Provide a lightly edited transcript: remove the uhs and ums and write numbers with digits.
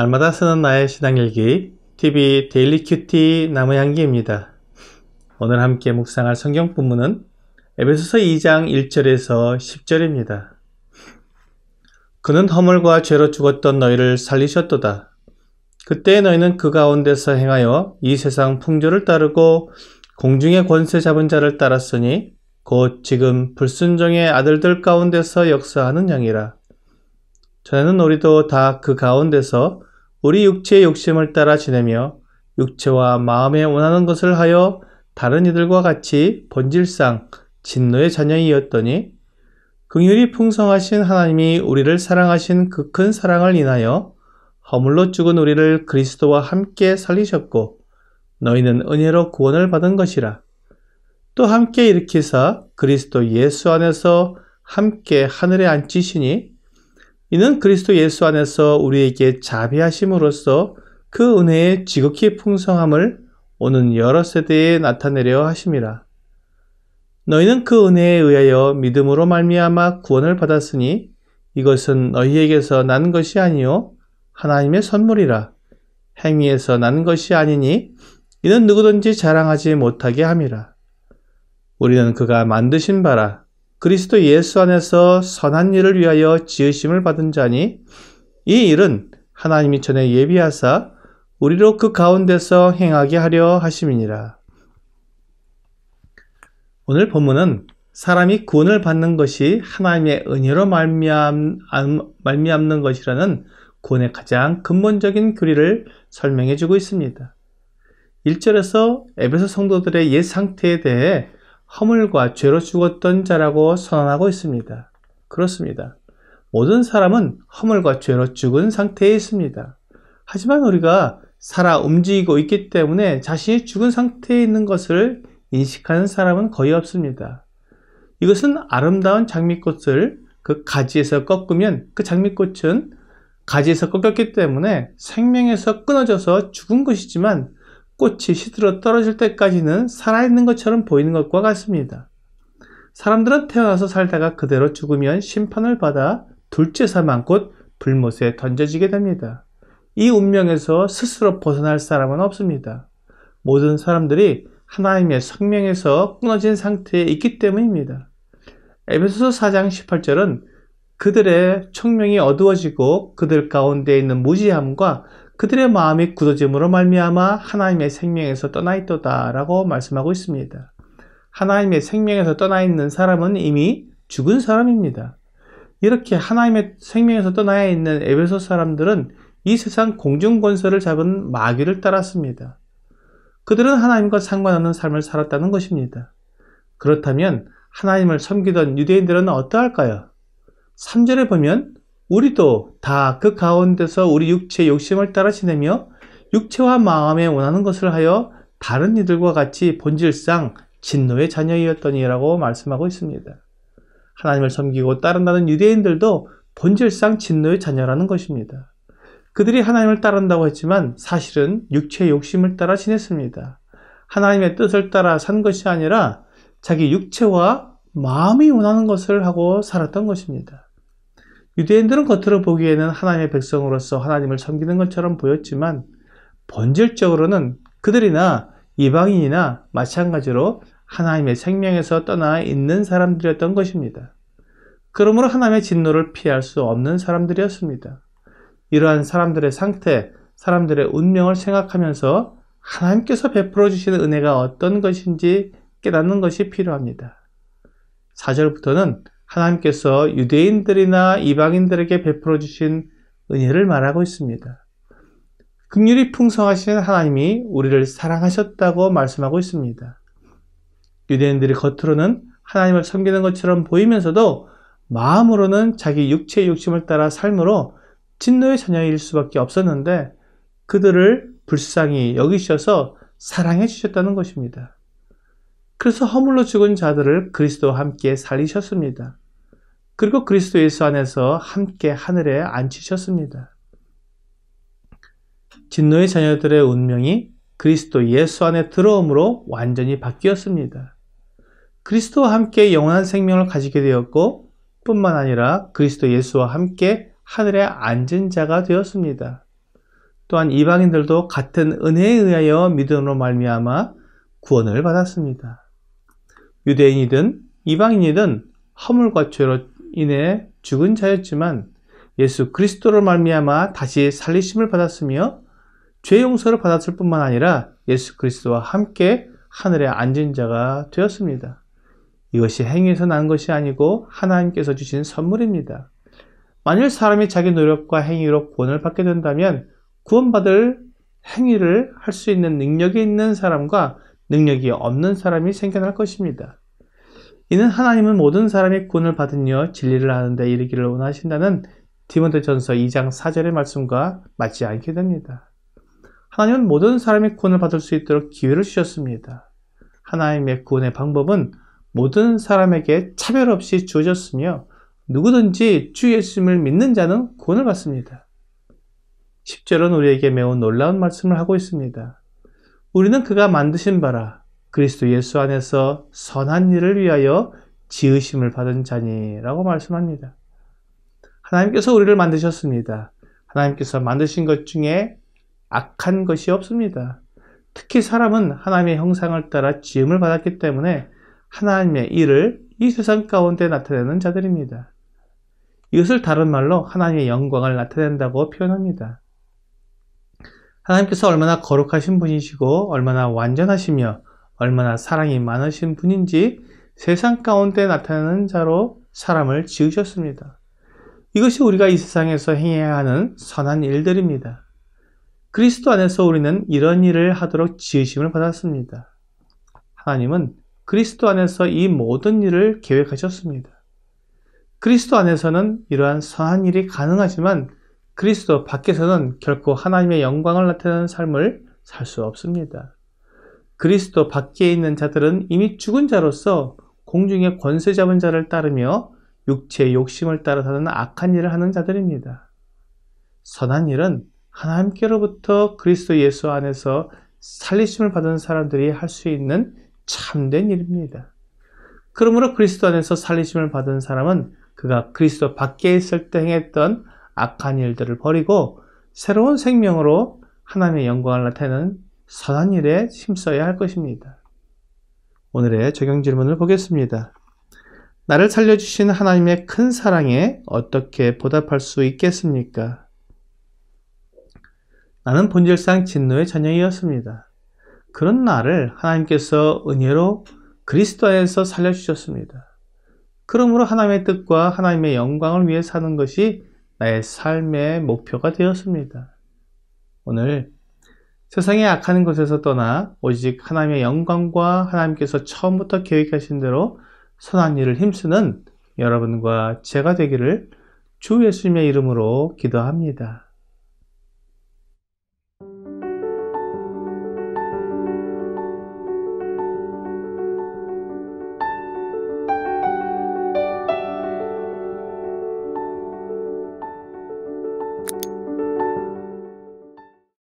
날마다 쓰는 나의 신앙일기 TV 데일리 큐티 나무향기입니다. 오늘 함께 묵상할 성경 본문은 에베소서 2장 1절에서 10절입니다. 그는 허물과 죄로 죽었던 너희를 살리셨도다. 그때 너희는 그 가운데서 행하여 이 세상 풍조를 따르고 공중의 권세 잡은 자를 따랐으니 곧 지금 불순종의 아들들 가운데서 역사하는 양이라. 전에는 우리도 다 그 가운데서 우리 육체의 욕심을 따라 지내며 육체와 마음에 원하는 것을 하여 다른 이들과 같이 본질상 진노의 자녀이었더니 긍휼이 풍성하신 하나님이 우리를 사랑하신 그 큰 사랑을 인하여 허물로 죽은 우리를 그리스도와 함께 살리셨고 너희는 은혜로 구원을 받은 것이라. 또 함께 일으키사 그리스도 예수 안에서 함께 하늘에 앉히시니 이는 그리스도 예수 안에서 우리에게 자비하심으로써 그 은혜의 지극히 풍성함을 오는 여러 세대에 나타내려 하심이라. 너희는 그 은혜에 의하여 믿음으로 말미암아 구원을 받았으니 이것은 너희에게서 난 것이 아니요 하나님의 선물이라. 행위에서 난 것이 아니니 이는 누구든지 자랑하지 못하게 함이라. 우리는 그가 만드신 바라 그리스도 예수 안에서 선한 일을 위하여 지으심을 받은 자니 이 일은 하나님이 전에 예비하사 우리로 그 가운데서 행하게 하려 하심이니라. 오늘 본문은 사람이 구원을 받는 것이 하나님의 은혜로 말미암는 것이라는 구원의 가장 근본적인 교리를 설명해 주고 있습니다. 1절에서 에베소 성도들의 옛 상태에 대해 허물과 죄로 죽었던 자라고 선언하고 있습니다. 그렇습니다. 모든 사람은 허물과 죄로 죽은 상태에 있습니다. 하지만 우리가 살아 움직이고 있기 때문에 자신이 죽은 상태에 있는 것을 인식하는 사람은 거의 없습니다. 이것은 아름다운 장미꽃을 그 가지에서 꺾으면 그 장미꽃은 가지에서 꺾였기 때문에 생명에서 끊어져서 죽은 것이지만 꽃이 시들어 떨어질 때까지는 살아있는 것처럼 보이는 것과 같습니다. 사람들은 태어나서 살다가 그대로 죽으면 심판을 받아 둘째 사망 곧 불못에 던져지게 됩니다. 이 운명에서 스스로 벗어날 사람은 없습니다. 모든 사람들이 하나님의 생명에서 끊어진 상태에 있기 때문입니다. 에베소서 4장 18절은 그들의 청명이 어두워지고 그들 가운데 있는 무지함과 그들의 마음이 굳어짐으로 말미암아 하나님의 생명에서 떠나 있도다 라고 말씀하고 있습니다. 하나님의 생명에서 떠나 있는 사람은 이미 죽은 사람입니다. 이렇게 하나님의 생명에서 떠나 있는 에베소 사람들은 이 세상 공중권세를 잡은 마귀를 따랐습니다. 그들은 하나님과 상관없는 삶을 살았다는 것입니다. 그렇다면 하나님을 섬기던 유대인들은 어떠할까요? 3절에 보면 우리도 다 그 가운데서 우리 육체의 욕심을 따라 지내며 육체와 마음에 원하는 것을 하여 다른 이들과 같이 본질상 진노의 자녀이었더니라고 말씀하고 있습니다. 하나님을 섬기고 따른다는 유대인들도 본질상 진노의 자녀라는 것입니다. 그들이 하나님을 따른다고 했지만 사실은 육체의 욕심을 따라 지냈습니다. 하나님의 뜻을 따라 산 것이 아니라 자기 육체와 마음이 원하는 것을 하고 살았던 것입니다. 유대인들은 겉으로 보기에는 하나님의 백성으로서 하나님을 섬기는 것처럼 보였지만 본질적으로는 그들이나 이방인이나 마찬가지로 하나님의 생명에서 떠나 있는 사람들이었던 것입니다. 그러므로 하나님의 진노를 피할 수 없는 사람들이었습니다. 이러한 사람들의 상태, 사람들의 운명을 생각하면서 하나님께서 베풀어 주시는 은혜가 어떤 것인지 깨닫는 것이 필요합니다. 4절부터는 하나님께서 유대인들이나 이방인들에게 베풀어 주신 은혜를 말하고 있습니다. 긍휼이 풍성하신 하나님이 우리를 사랑하셨다고 말씀하고 있습니다. 유대인들이 겉으로는 하나님을 섬기는 것처럼 보이면서도 마음으로는 자기 육체의 욕심을 따라 삶으로 진노의 자녀일 수밖에 없었는데 그들을 불쌍히 여기셔서 사랑해 주셨다는 것입니다. 그래서 허물로 죽은 자들을 그리스도와 함께 살리셨습니다. 그리고 그리스도 예수 안에서 함께 하늘에 앉히셨습니다. 진노의 자녀들의 운명이 그리스도 예수 안에 들어옴으로 완전히 바뀌었습니다. 그리스도와 함께 영원한 생명을 가지게 되었고 뿐만 아니라 그리스도 예수와 함께 하늘에 앉은 자가 되었습니다. 또한 이방인들도 같은 은혜에 의하여 믿음으로 말미암아 구원을 받았습니다. 유대인이든 이방인이든 허물과 죄로 인해 죽은 자였지만 예수 그리스도로 말미암아 다시 살리심을 받았으며 죄 용서를 받았을 뿐만 아니라 예수 그리스도와 함께 하늘에 앉은 자가 되었습니다. 이것이 행위에서 난 것이 아니고 하나님께서 주신 선물입니다. 만일 사람이 자기 노력과 행위로 구원을 받게 된다면 구원받을 행위를 할 수 있는 능력이 있는 사람과 능력이 없는 사람이 생겨날 것입니다. 이는 하나님은 모든 사람이 구원을 받으며 진리를 아는 데 이르기를 원하신다는 디모데전서 2장 4절의 말씀과 맞지 않게 됩니다. 하나님은 모든 사람이 구원을 받을 수 있도록 기회를 주셨습니다. 하나님의 구원의 방법은 모든 사람에게 차별 없이 주어졌으며 누구든지 주 예수님을 믿는 자는 구원을 받습니다. 10절은 우리에게 매우 놀라운 말씀을 하고 있습니다. 우리는 그가 만드신 바라 그리스도 예수 안에서 선한 일을 위하여 지으심을 받은 자니라고 말씀합니다. 하나님께서 우리를 만드셨습니다. 하나님께서 만드신 것 중에 악한 것이 없습니다. 특히 사람은 하나님의 형상을 따라 지음을 받았기 때문에 하나님의 일을 이 세상 가운데 나타내는 자들입니다. 이것을 다른 말로 하나님의 영광을 나타낸다고 표현합니다. 하나님께서 얼마나 거룩하신 분이시고 얼마나 완전하시며 얼마나 사랑이 많으신 분인지 세상 가운데 나타나는 자로 사람을 지으셨습니다. 이것이 우리가 이 세상에서 행해야 하는 선한 일들입니다. 그리스도 안에서 우리는 이런 일을 하도록 지으심을 받았습니다. 하나님은 그리스도 안에서 이 모든 일을 계획하셨습니다. 그리스도 안에서는 이러한 선한 일이 가능하지만 그리스도 밖에서는 결코 하나님의 영광을 나타내는 삶을 살 수 없습니다. 그리스도 밖에 있는 자들은 이미 죽은 자로서 공중의 권세 잡은 자를 따르며 육체의 욕심을 따라 사는 악한 일을 하는 자들입니다. 선한 일은 하나님께로부터 그리스도 예수 안에서 살리심을 받은 사람들이 할 수 있는 참된 일입니다. 그러므로 그리스도 안에서 살리심을 받은 사람은 그가 그리스도 밖에 있을 때 행했던 악한 일들을 버리고 새로운 생명으로 하나님의 영광을 나타내는 선한 일에 힘써야 할 것입니다. 오늘의 적용 질문을 보겠습니다. 나를 살려주신 하나님의 큰 사랑에 어떻게 보답할 수 있겠습니까? 나는 본질상 진노의 자녀이었습니다. 그런 나를 하나님께서 은혜로 그리스도 안에서 살려주셨습니다. 그러므로 하나님의 뜻과 하나님의 영광을 위해 사는 것이 나의 삶의 목표가 되었습니다. 오늘 세상의 악한 것에서 떠나 오직 하나님의 영광과 하나님께서 처음부터 계획하신 대로 선한 일을 힘쓰는 여러분과 제가 되기를 주 예수님의 이름으로 기도합니다.